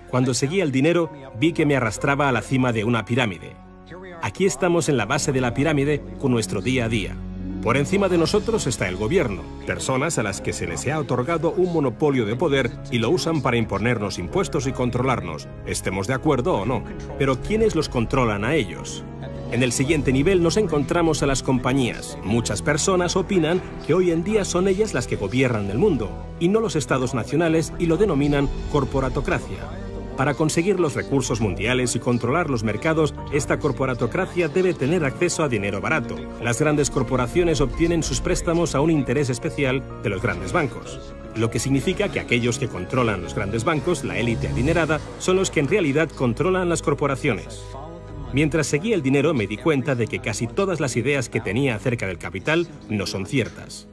Cuando seguía el dinero, vi que me arrastraba a la cima de una pirámide. Aquí estamos en la base de la pirámide con nuestro día a día. Por encima de nosotros está el gobierno, personas a las que se les ha otorgado un monopolio de poder y lo usan para imponernos impuestos y controlarnos, estemos de acuerdo o no. Pero ¿quiénes los controlan a ellos? En el siguiente nivel nos encontramos a las compañías. Muchas personas opinan que hoy en día son ellas las que gobiernan el mundo, y no los estados nacionales, y lo denominan corporatocracia. Para conseguir los recursos mundiales y controlar los mercados, esta corporatocracia debe tener acceso a dinero barato. Las grandes corporaciones obtienen sus préstamos a un interés especial de los grandes bancos. Lo que significa que aquellos que controlan los grandes bancos, la élite adinerada, son los que en realidad controlan las corporaciones. Mientras seguía el dinero me di cuenta de que casi todas las ideas que tenía acerca del capital no son ciertas.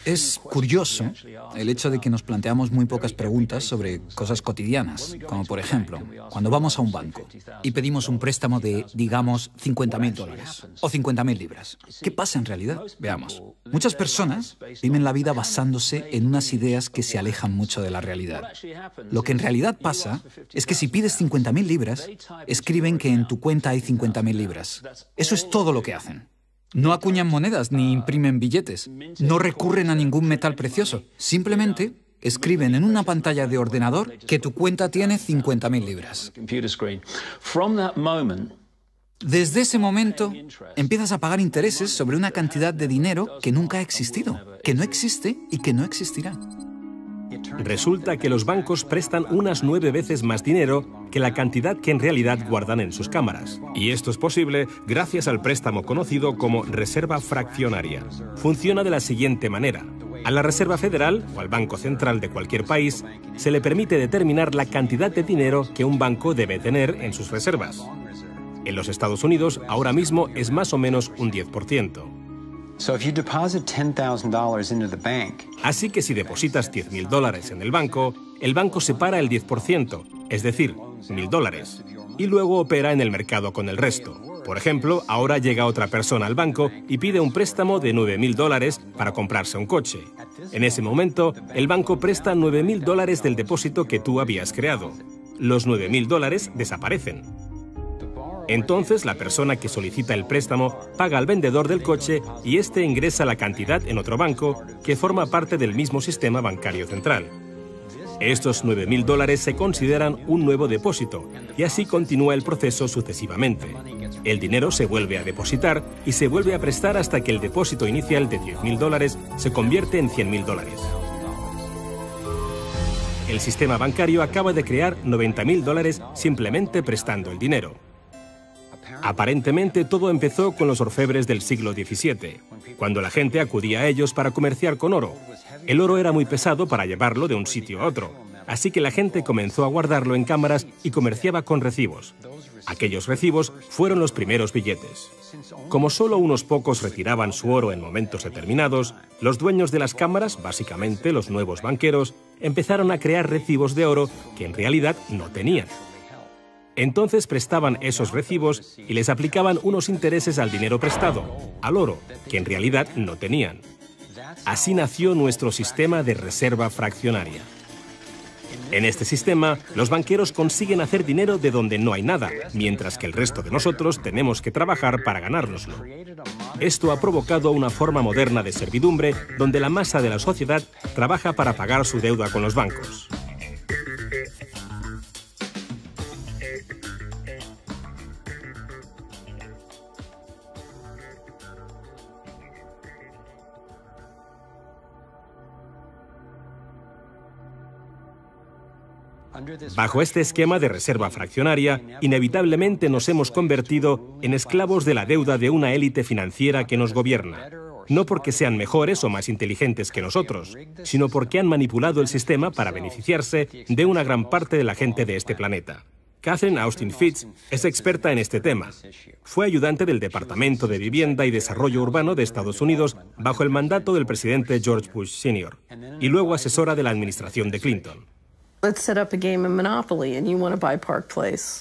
Es curioso el hecho de que nos planteamos muy pocas preguntas sobre cosas cotidianas, como por ejemplo, cuando vamos a un banco y pedimos un préstamo de, digamos, $50.000 o 50.000 libras. ¿Qué pasa en realidad? Veamos. Muchas personas viven la vida basándose en unas ideas que se alejan mucho de la realidad. Lo que en realidad pasa es que si pides 50.000 libras, escriben que en tu cuenta hay 50.000 libras. Eso es todo lo que hacen. No acuñan monedas ni imprimen billetes. No recurren a ningún metal precioso. Simplemente escriben en una pantalla de ordenador que tu cuenta tiene 50.000 libras. Desde ese momento, empiezas a pagar intereses sobre una cantidad de dinero que nunca ha existido, que no existe y que no existirá. Resulta que los bancos prestan unas 9 veces más dinero que la cantidad que en realidad guardan en sus cámaras. Y esto es posible gracias al préstamo conocido como reserva fraccionaria. Funciona de la siguiente manera. A la Reserva Federal, o al Banco Central de cualquier país, se le permite determinar la cantidad de dinero que un banco debe tener en sus reservas. En los Estados Unidos, ahora mismo es más o menos un 10%. Así que si depositas $10.000 en el banco separa el 10%, es decir, $1.000, y luego opera en el mercado con el resto. Por ejemplo, ahora llega otra persona al banco y pide un préstamo de $9.000 para comprarse un coche. En ese momento, el banco presta $9.000 del depósito que tú habías creado. Los $9.000 desaparecen. Entonces, la persona que solicita el préstamo paga al vendedor del coche y éste ingresa la cantidad en otro banco que forma parte del mismo sistema bancario central. Estos $9.000 se consideran un nuevo depósito y así continúa el proceso sucesivamente. El dinero se vuelve a depositar y se vuelve a prestar hasta que el depósito inicial de $10.000 se convierte en $100.000. El sistema bancario acaba de crear $90.000 simplemente prestando el dinero. Aparentemente todo empezó con los orfebres del siglo XVII, cuando la gente acudía a ellos para comerciar con oro. El oro era muy pesado para llevarlo de un sitio a otro, así que la gente comenzó a guardarlo en cámaras y comerciaba con recibos. Aquellos recibos fueron los primeros billetes. Como solo unos pocos retiraban su oro en momentos determinados, los dueños de las cámaras, básicamente los nuevos banqueros, empezaron a crear recibos de oro que en realidad no tenían. Entonces prestaban esos recibos y les aplicaban unos intereses al dinero prestado, al oro, que en realidad no tenían. Así nació nuestro sistema de reserva fraccionaria. En este sistema, los banqueros consiguen hacer dinero de donde no hay nada, mientras que el resto de nosotros tenemos que trabajar para ganárnoslo. Esto ha provocado una forma moderna de servidumbre donde la masa de la sociedad trabaja para pagar su deuda con los bancos. Bajo este esquema de reserva fraccionaria, inevitablemente nos hemos convertido en esclavos de la deuda de una élite financiera que nos gobierna. No porque sean mejores o más inteligentes que nosotros, sino porque han manipulado el sistema para beneficiarse de una gran parte de la gente de este planeta. Catherine Austin Fitts es experta en este tema. Fue ayudante del Departamento de Vivienda y Desarrollo Urbano de Estados Unidos bajo el mandato del presidente George Bush Sr. y luego asesora de la administración de Clinton.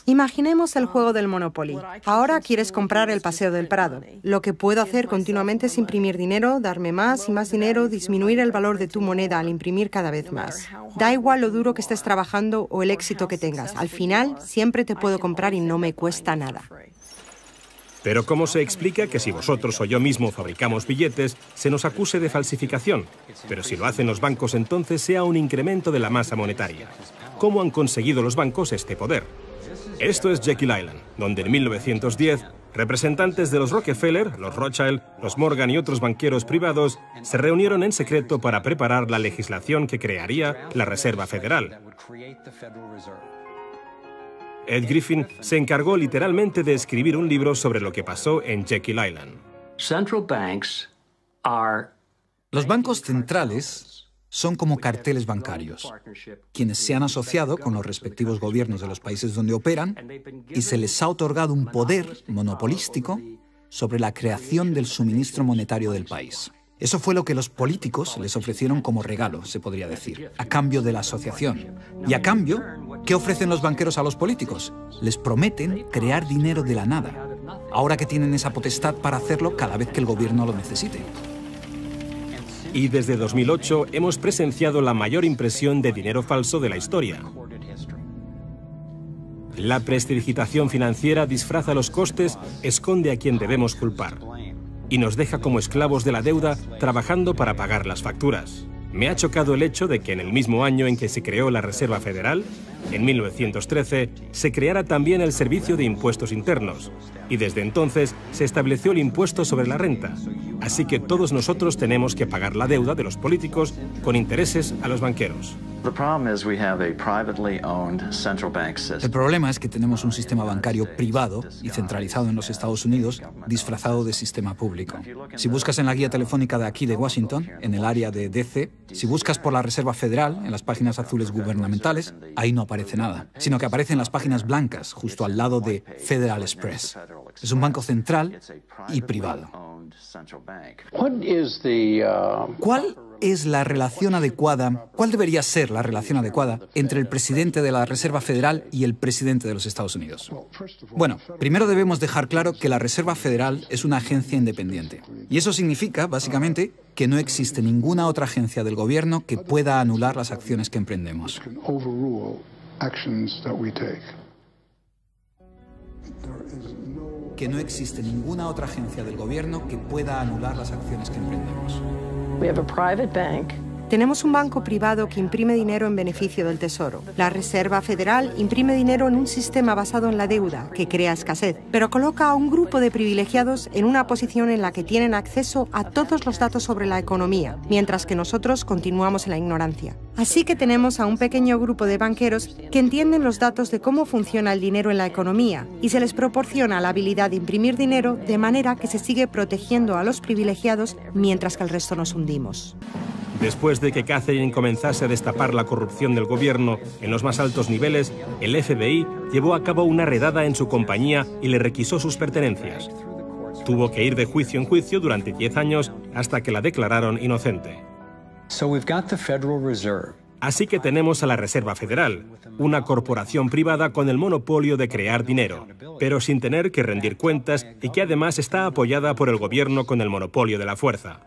Imaginemos el juego del Monopoly. Ahora quieres comprar el Paseo del Prado. Lo que puedo hacer continuamente es imprimir dinero, darme más y más dinero, disminuir el valor de tu moneda al imprimir cada vez más. Da igual lo duro que estés trabajando o el éxito que tengas. Al final, siempre te puedo comprar y no me cuesta nada. Pero ¿cómo se explica que si vosotros o yo mismo fabricamos billetes, se nos acuse de falsificación? Pero si lo hacen los bancos, entonces sea un incremento de la masa monetaria. ¿Cómo han conseguido los bancos este poder? Esto es Jekyll Island, donde en 1910, representantes de los Rockefeller, los Rothschild, los Morgan y otros banqueros privados se reunieron en secreto para preparar la legislación que crearía la Reserva Federal. Ed Griffin se encargó literalmente de escribir un libro sobre lo que pasó en Jekyll Island. Los bancos centrales son como carteles bancarios, quienes se han asociado con los respectivos gobiernos de los países donde operan y se les ha otorgado un poder monopolístico sobre la creación del suministro monetario del país. Eso fue lo que los políticos les ofrecieron como regalo, se podría decir, a cambio de la asociación. Y a cambio, ¿qué ofrecen los banqueros a los políticos? Les prometen crear dinero de la nada, ahora que tienen esa potestad para hacerlo cada vez que el gobierno lo necesite. Y desde 2008 hemos presenciado la mayor impresión de dinero falso de la historia. La prestidigitación financiera disfraza los costes, esconde a quien debemos culpar y nos deja como esclavos de la deuda trabajando para pagar las facturas. Me ha chocado el hecho de que en el mismo año en que se creó la Reserva Federal, en 1913, se creara también el Servicio de Impuestos Internos, y desde entonces se estableció el impuesto sobre la renta. Así que todos nosotros tenemos que pagar la deuda de los políticos con intereses a los banqueros. El problema es que tenemos un sistema bancario privado y centralizado en los Estados Unidos, disfrazado de sistema público. Si buscas en la guía telefónica de aquí de Washington, en el área de DC, si buscas por la Reserva Federal, en las páginas azules gubernamentales, ahí no aparece nada, sino que aparecen las páginas blancas, justo al lado de Federal Express. Es un banco central y privado. ¿Cuál es la relación adecuada, cuál debería ser la relación adecuada entre el presidente de la Reserva Federal y el presidente de los Estados Unidos? Bueno, primero debemos dejar claro que la Reserva Federal es una agencia independiente. Y eso significa, básicamente, que no existe ninguna otra agencia del gobierno que pueda anular las acciones que emprendemos. Que no existe ninguna otra agencia del gobierno que pueda anular las acciones que emprendemos. Tenemos un banco privado que imprime dinero en beneficio del Tesoro. La Reserva Federal imprime dinero en un sistema basado en la deuda, que crea escasez, pero coloca a un grupo de privilegiados en una posición en la que tienen acceso a todos los datos sobre la economía, mientras que nosotros continuamos en la ignorancia. Así que tenemos a un pequeño grupo de banqueros que entienden los datos de cómo funciona el dinero en la economía y se les proporciona la habilidad de imprimir dinero de manera que se sigue protegiendo a los privilegiados mientras que el resto nos hundimos. Después de que Catherine comenzase a destapar la corrupción del gobierno en los más altos niveles, el FBI llevó a cabo una redada en su compañía y le requisó sus pertenencias. Tuvo que ir de juicio en juicio durante 10 años hasta que la declararon inocente. Así que tenemos a la Reserva Federal, una corporación privada con el monopolio de crear dinero, pero sin tener que rendir cuentas y que además está apoyada por el gobierno con el monopolio de la fuerza.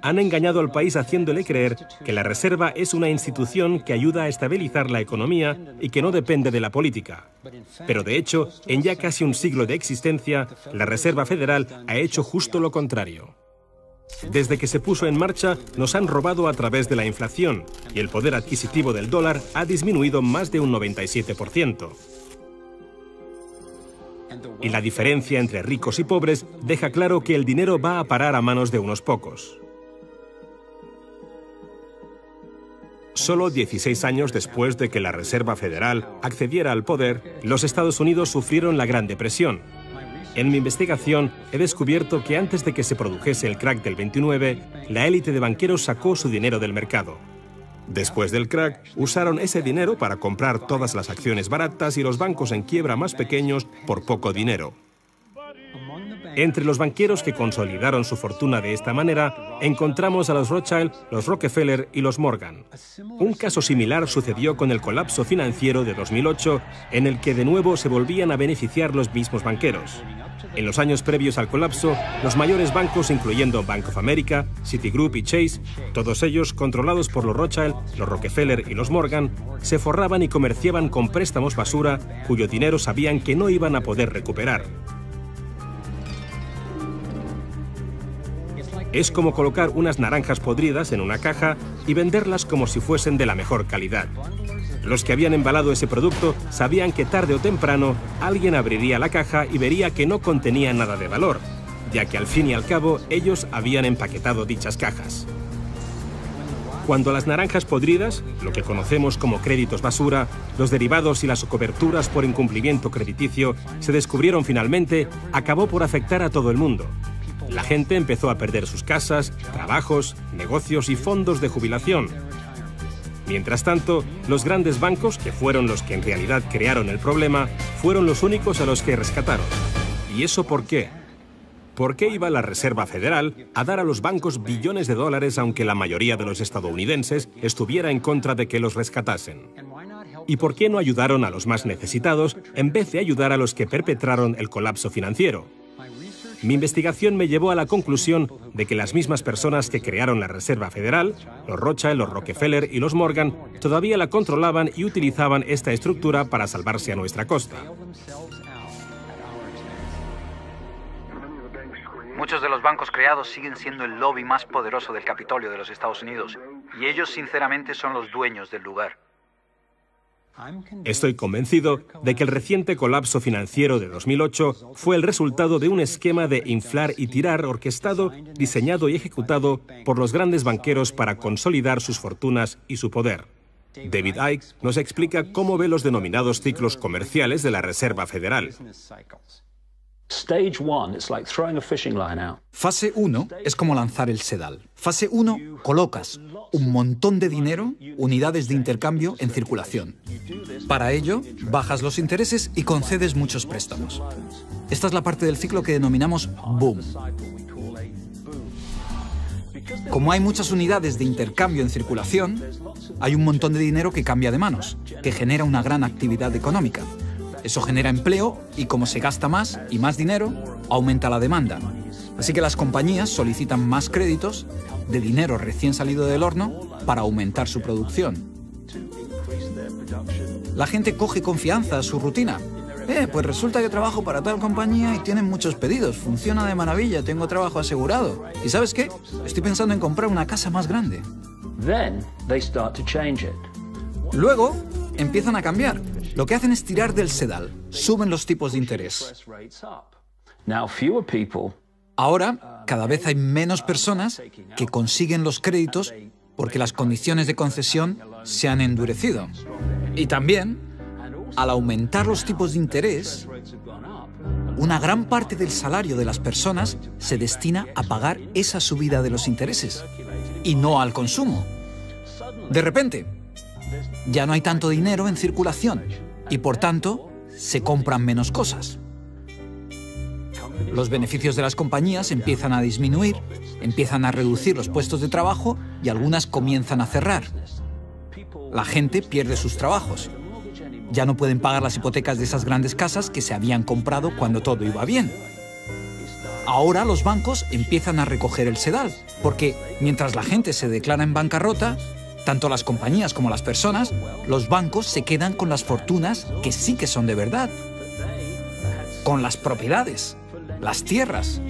Han engañado al país haciéndole creer que la Reserva es una institución que ayuda a estabilizar la economía y que no depende de la política. Pero de hecho, en ya casi un siglo de existencia, la Reserva Federal ha hecho justo lo contrario. Desde que se puso en marcha, nos han robado a través de la inflación y el poder adquisitivo del dólar ha disminuido más de un 97%. Y la diferencia entre ricos y pobres deja claro que el dinero va a parar a manos de unos pocos. Solo 16 años después de que la Reserva Federal accediera al poder, los Estados Unidos sufrieron la Gran Depresión. En mi investigación he descubierto que antes de que se produjese el crack del 29, la élite de banqueros sacó su dinero del mercado. Después del crack, usaron ese dinero para comprar todas las acciones baratas y los bancos en quiebra más pequeños por poco dinero. Entre los banqueros que consolidaron su fortuna de esta manera, encontramos a los Rothschild, los Rockefeller y los Morgan. Un caso similar sucedió con el colapso financiero de 2008, en el que de nuevo se volvían a beneficiar los mismos banqueros. En los años previos al colapso, los mayores bancos, incluyendo Bank of America, Citigroup y Chase, todos ellos controlados por los Rothschild, los Rockefeller y los Morgan, se forraban y comerciaban con préstamos basura cuyo dinero sabían que no iban a poder recuperar. Es como colocar unas naranjas podridas en una caja y venderlas como si fuesen de la mejor calidad. Los que habían embalado ese producto sabían que tarde o temprano alguien abriría la caja y vería que no contenía nada de valor, ya que al fin y al cabo ellos habían empaquetado dichas cajas. Cuando las naranjas podridas, lo que conocemos como créditos basura, los derivados y las coberturas por incumplimiento crediticio se descubrieron finalmente, acabó por afectar a todo el mundo. La gente empezó a perder sus casas, trabajos, negocios y fondos de jubilación. Mientras tanto, los grandes bancos, que fueron los que en realidad crearon el problema, fueron los únicos a los que rescataron. ¿Y eso por qué? ¿Por qué iba la Reserva Federal a dar a los bancos billones de dólares aunque la mayoría de los estadounidenses estuviera en contra de que los rescatasen? ¿Y por qué no ayudaron a los más necesitados en vez de ayudar a los que perpetraron el colapso financiero? Mi investigación me llevó a la conclusión de que las mismas personas que crearon la Reserva Federal, los Rothschild, los Rockefeller y los Morgan, todavía la controlaban y utilizaban esta estructura para salvarse a nuestra costa. Muchos de los bancos creados siguen siendo el lobby más poderoso del Capitolio de los Estados Unidos, y ellos sinceramente son los dueños del lugar. Estoy convencido de que el reciente colapso financiero de 2008 fue el resultado de un esquema de inflar y tirar orquestado, diseñado y ejecutado por los grandes banqueros para consolidar sus fortunas y su poder. David Icke nos explica cómo ve los denominados ciclos comerciales de la Reserva Federal. Fase 1 es como lanzar el sedal. Fase 1, colocas un montón de dinero, unidades de intercambio en circulación. Para ello, bajas los intereses y concedes muchos préstamos. Esta es la parte del ciclo que denominamos boom. Como hay muchas unidades de intercambio en circulación, hay un montón de dinero que cambia de manos, que genera una gran actividad económica. Eso genera empleo y como se gasta más y más dinero, aumenta la demanda. Así que las compañías solicitan más créditos de dinero recién salido del horno para aumentar su producción. La gente coge confianza a su rutina. Pues resulta que trabajo para tal compañía y tienen muchos pedidos. Funciona de maravilla, tengo trabajo asegurado. ¿Y sabes qué? Estoy pensando en comprar una casa más grande. Luego empiezan a cambiar. Lo que hacen es tirar del sedal. Suben los tipos de interés. Ahora, cada vez hay menos personas que consiguen los créditos porque las condiciones de concesión se han endurecido. Y también, al aumentar los tipos de interés, una gran parte del salario de las personas se destina a pagar esa subida de los intereses y no al consumo. De repente, ya no hay tanto dinero en circulación y, por tanto, se compran menos cosas. Los beneficios de las compañías empiezan a disminuir, empiezan a reducir los puestos de trabajo y algunas comienzan a cerrar. La gente pierde sus trabajos. Ya no pueden pagar las hipotecas de esas grandes casas que se habían comprado cuando todo iba bien. Ahora los bancos empiezan a recoger el sedal, porque mientras la gente se declara en bancarrota, tanto las compañías como las personas, los bancos se quedan con las fortunas que sí que son de verdad. Con las propiedades, las tierras,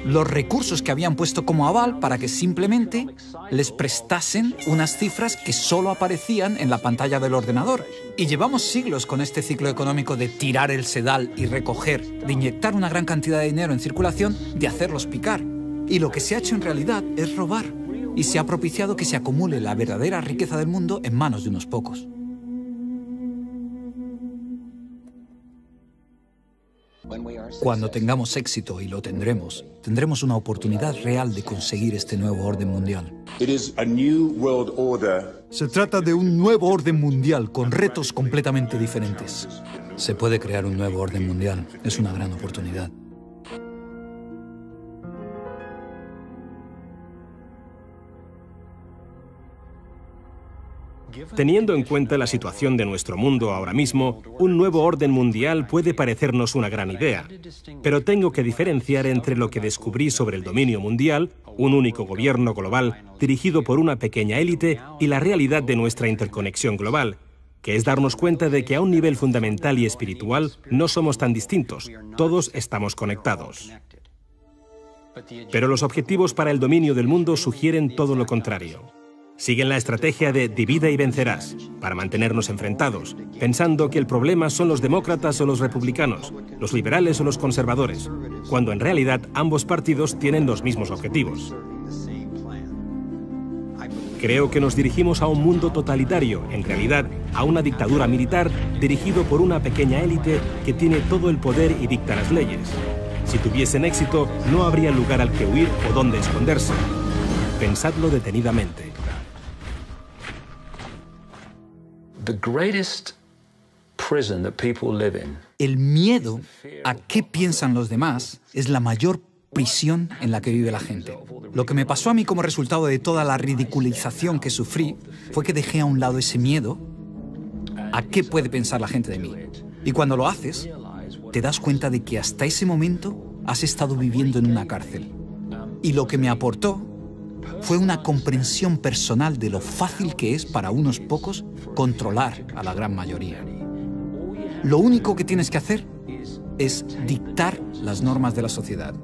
los recursos que habían puesto como aval para que simplemente les prestasen unas cifras que solo aparecían en la pantalla del ordenador. Y llevamos siglos con este ciclo económico de tirar el sedal y recoger, de inyectar una gran cantidad de dinero en circulación, de hacerlos picar. Y lo que se ha hecho en realidad es robar. Y se ha propiciado que se acumule la verdadera riqueza del mundo en manos de unos pocos. Cuando tengamos éxito, y lo tendremos, tendremos una oportunidad real de conseguir este nuevo orden mundial. Se trata de un nuevo orden mundial con retos completamente diferentes. Se puede crear un nuevo orden mundial. Es una gran oportunidad. Teniendo en cuenta la situación de nuestro mundo ahora mismo, un nuevo orden mundial puede parecernos una gran idea. Pero tengo que diferenciar entre lo que descubrí sobre el dominio mundial, un único gobierno global dirigido por una pequeña élite, y la realidad de nuestra interconexión global, que es darnos cuenta de que a un nivel fundamental y espiritual no somos tan distintos, todos estamos conectados. Pero los objetivos para el dominio del mundo sugieren todo lo contrario. Siguen la estrategia de divida y vencerás, para mantenernos enfrentados, pensando que el problema son los demócratas o los republicanos, los liberales o los conservadores, cuando en realidad ambos partidos tienen los mismos objetivos. Creo que nos dirigimos a un mundo totalitario, en realidad a una dictadura militar dirigido por una pequeña élite que tiene todo el poder y dicta las leyes. Si tuviesen éxito, no habría lugar al que huir o dónde esconderse. Pensadlo detenidamente. El miedo a qué piensan los demás es la mayor prisión en la que vive la gente. Lo que me pasó a mí como resultado de toda la ridiculización que sufrí fue que dejé a un lado ese miedo a qué puede pensar la gente de mí. Y cuando lo haces, te das cuenta de que hasta ese momento has estado viviendo en una cárcel. Y lo que me aportó fue una comprensión personal de lo fácil que es para unos pocos controlar a la gran mayoría. Lo único que tienes que hacer es dictar las normas de la sociedad.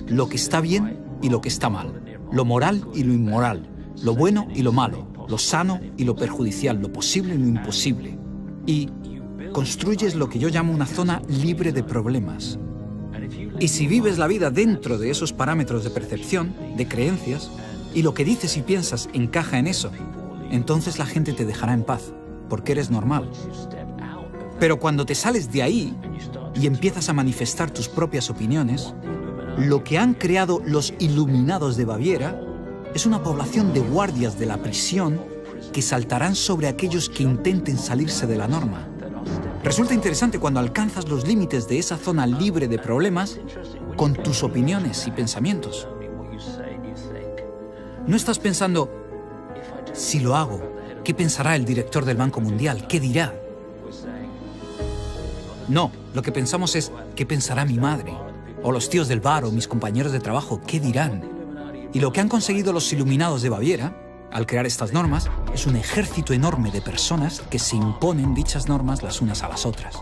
Lo que está bien y lo que está mal. Lo moral y lo inmoral. Lo bueno y lo malo. Lo sano y lo perjudicial. Lo posible y lo imposible. Y construyes lo que yo llamo una zona libre de problemas. Y si vives la vida dentro de esos parámetros de percepción, de creencias, y lo que dices y piensas encaja en eso, entonces la gente te dejará en paz, porque eres normal. Pero cuando te sales de ahí y empiezas a manifestar tus propias opiniones, lo que han creado los iluminados de Baviera es una población de guardias de la prisión que saltarán sobre aquellos que intenten salirse de la norma. Resulta interesante cuando alcanzas los límites de esa zona libre de problemas con tus opiniones y pensamientos. No estás pensando, si lo hago, ¿qué pensará el director del Banco Mundial? ¿Qué dirá? No, lo que pensamos es, ¿qué pensará mi madre? O los tíos del bar o mis compañeros de trabajo, ¿qué dirán? Y lo que han conseguido los iluminados de Baviera, al crear estas normas, es un ejército enorme de personas que se imponen dichas normas las unas a las otras.